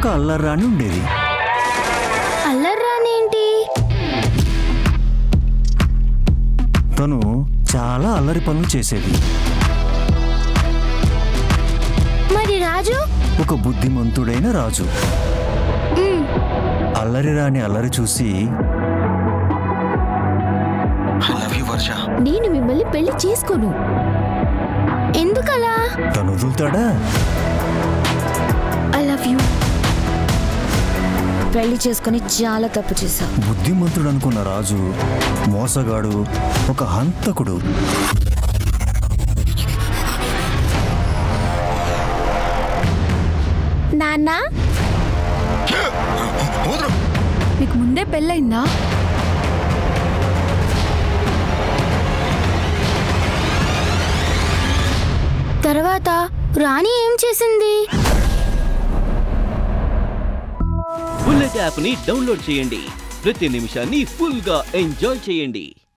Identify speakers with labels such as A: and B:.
A: ఒక అల్లర్రాణి ఉండేది.
B: అల్లర్రాణి ఏంటి?
A: తను చాలా అల్లరి పనులు చేసేది.
B: మరి రాజు?
A: ఒక బుద్ధిమంతుడైన రాజు. అల్లరి రాణి అల్లరి చూసి,
B: నేను మిమ్మల్ని పెళ్లి చేసుకోను. ఎందుకలా?
A: తను వదులుతాడా?
B: I love you. పెళ్లి చేసుకుని చాలా తప్పు చేశా.
A: బుద్ధిమంతుడు అనుకున్న రాజు మోసగాడు, ఒక హంతకుడు.
B: నాన్న, మీకు ముందే పెళ్ళయిందా? తర్వాత రాణి ఏం చేసింది?
C: బుల్లెట్ యాప్ ని డౌన్లోడ్ చేయండి. ప్రతి నిమిషాన్ని ఫుల్ గా ఎంజాయ్ చేయండి.